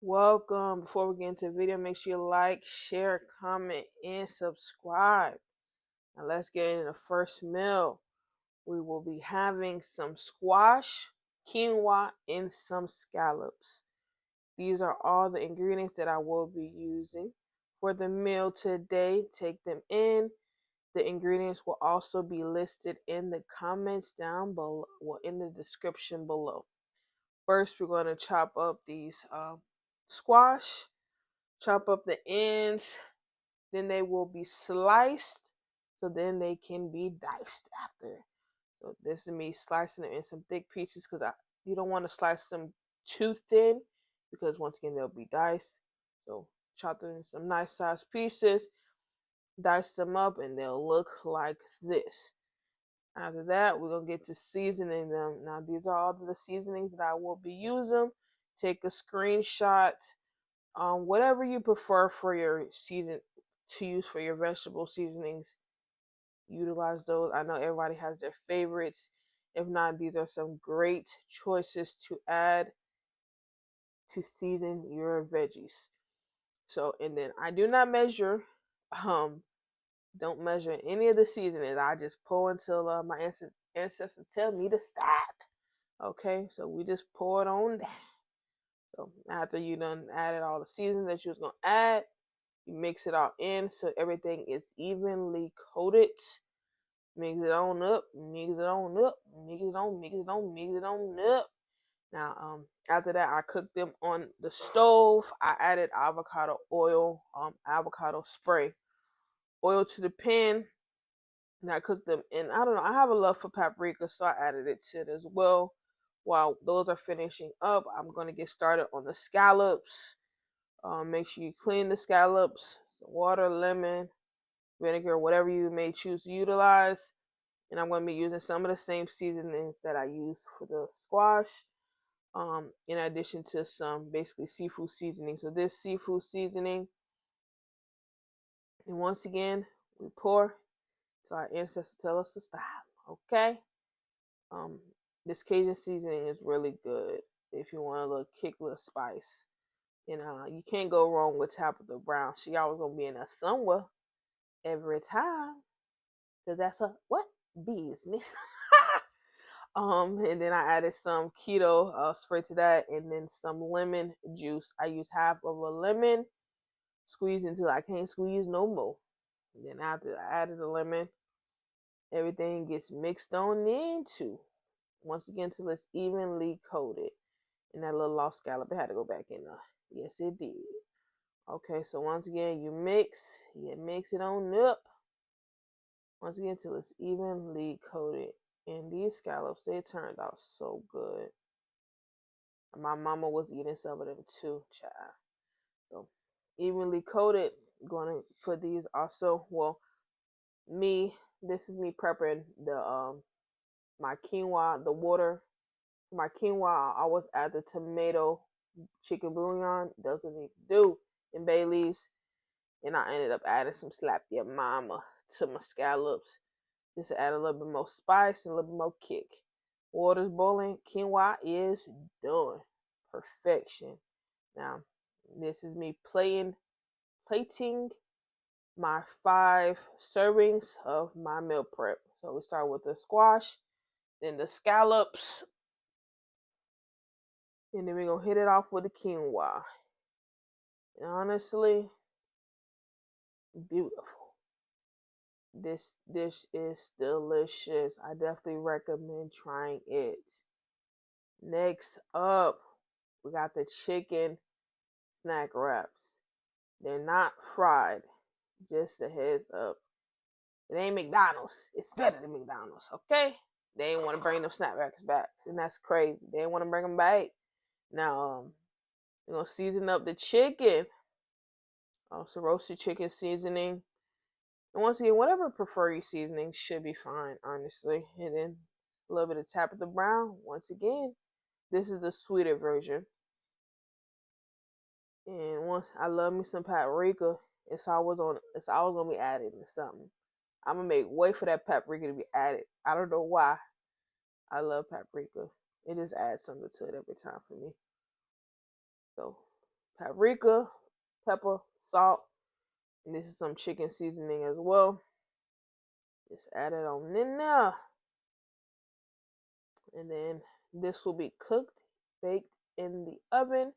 Welcome. Before we get into the video, make sure you like, share, comment, and subscribe. Now let's get into the first meal. We will be having some squash, quinoa, and some scallops. These are all the ingredients that I will be using for the meal today. Take them in. The ingredients will also be listed in the comments down below, well, in the description below. First, we're going to chop up these squash, chop up the ends, then they will be sliced, so then they can be diced after. So this is me slicing them in some thick pieces because you don't want to slice them too thin because once again they'll be diced. So chop them in some nice sized pieces, dice them up, and they'll look like this. After that, we're going to get to seasoning them. Now, these are all the seasonings that I will be using. Take a screenshot. Whatever you prefer for your season to use for your vegetable seasonings, utilize those. I know everybody has their favorites. If not, these are some great choices to add to season your veggies. So, and then I do not measure. Don't measure any of the seasonings. I just pour until my ancestors tell me to stop. Okay, so we just pour it on down. So after you done added all the seasonings that you was gonna add, you mix it all in so everything is evenly coated. Mix it on up, mix it on up, mix it on, mix it on, mix it on up. Now, after that, I cooked them on the stove. I added avocado oil, avocado spray, oil to the pan, and I cooked them. And I don't know, I have a love for paprika, so I added it to it as well. While those are finishing up, I'm going to get started on the scallops. Make sure you clean the scallops, some water, lemon, vinegar, whatever you may choose to utilize. And I'm going to be using some of the same seasonings that I use for the squash, in addition to some basically seafood seasoning. So this seafood seasoning, and once again, we pour till our ancestors tell us to stop. Okay? This Cajun seasoning is really good if you want a little kick, little spice. And you can't go wrong with Tabitha Brown. She always gonna be in there somewhere every time, cause that's a what business. And then I added some keto spray to that, and then some lemon juice. I use half of a lemon, squeeze until I can't squeeze no more. And then after I added the lemon, everything gets mixed on into. Once again, till it's evenly coated. And that little lost scallop, it had to go back in there. Yes, it did. Okay, so once again, you mix it on up. Once again, till it's evenly coated. And these scallops, they turned out so good. My mama was eating some of them too, child. So, evenly coated. Gonna put these also. Well, this is me prepping the my quinoa, the water. My quinoa, I always add the tomato chicken bouillon. Doesn't need to do in bay leaves. And I ended up adding some slap your mama to my scallops. Just to add a little bit more spice and a little bit more kick. Water's boiling. Quinoa is done. Perfection. Now, this is me plating my 5 servings of my meal prep. So we start with the squash, then the scallops, and then we're going to hit it off with the quinoa. And honestly, beautiful. This dish is delicious. I definitely recommend trying it. Next up, we got the chicken snack wraps. They're not fried. Just a heads up. It ain't McDonald's. It's better than McDonald's, okay? They ain't want to bring them snack wraps back. And that's crazy. They ain't want to bring them back. Now, we're going to season up the chicken. Also, roasted chicken seasoning. And once again, whatever prefer your seasoning should be fine, honestly. And then a little bit of Tabitha Brown. Once again, this is the sweeter version. And once I love me some paprika, it's always gonna be added to something. I'm gonna make way for that paprika to be added. I don't know why. I love paprika. It just adds something to it every time for me. So paprika, pepper, salt, and this is some chicken seasoning as well. Just add it on in there. And then this will be cooked, baked in the oven.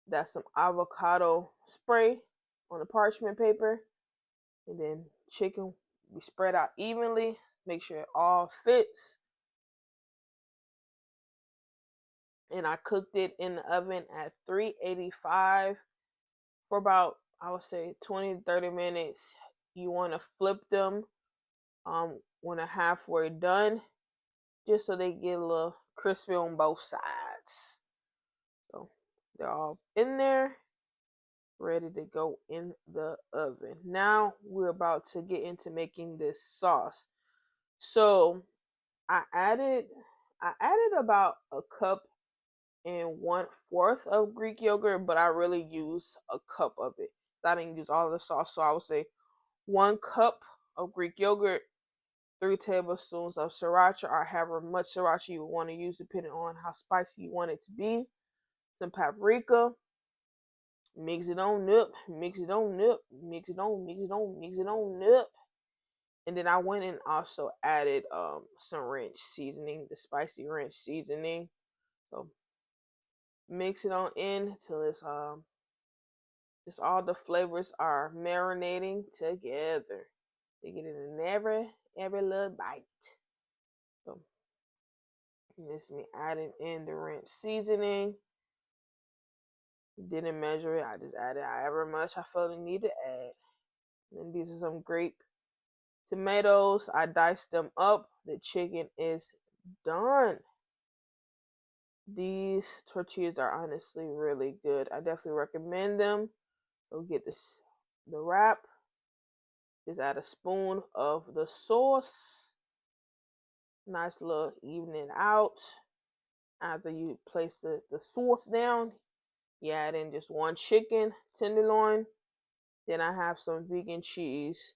That's some avocado spray on the parchment paper. And then chicken we spread out evenly. Make sure it all fits. And I cooked it in the oven at 385 for about, I would say, 20 to 30 minutes. You want to flip them when they're halfway done, just so they get a little crispy on both sides. So they're all in there, ready to go in the oven. Now we're about to get into making this sauce. So I added about a cup and 1/4 of Greek yogurt, but I really used a cup of it. I didn't use all of the sauce, so I would say 1 cup of Greek yogurt, 3 tablespoons of sriracha, or however much sriracha you want to use, depending on how spicy you want it to be. Some paprika. Mix it on up, mix it on up, mix it on, mix it on, mix it on up. And then I went and also added some ranch seasoning, the spicy ranch seasoning. So mix it on in till it's just all the flavors are marinating together. They get it in every little bite. So this is me adding in the ranch seasoning. Didn't measure it. I just added however much I felt I need to add. And these are some grape tomatoes. I diced them up. The chicken is done. These tortillas are honestly really good. I definitely recommend them. Go get the wrap. Just add a spoon of the sauce. Nice little evening out. After you place the sauce down, you add in just 1 chicken tenderloin. Then I have some vegan cheese.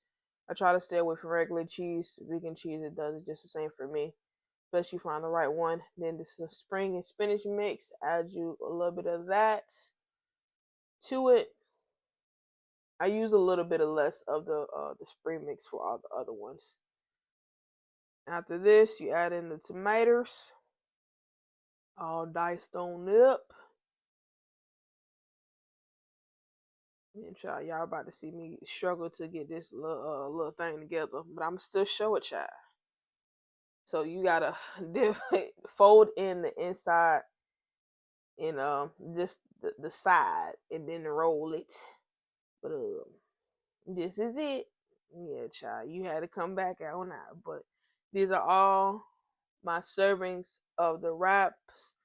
I try to stay away from regular cheese. Vegan cheese, it does it just the same for me, especially if you find the right one. Then this is a spring and spinach mix. Add you a little bit of that to it. I use a little bit of less of the spring mix for all the other ones. After this, you add in the tomatoes, all diced on up. And y'all about to see me struggle to get this little thing together, but I'm still show it, y'all. So you gotta fold in the inside and just the side, and then roll it. But this is it. Yeah, child, you had to come back out now. But these are all my servings of the wraps.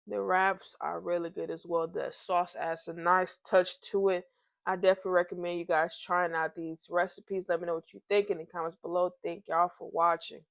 The wraps are really good as well. The sauce adds a nice touch to it. I definitely recommend you guys trying out these recipes. Let me know what you think in the comments below. Thank y'all for watching.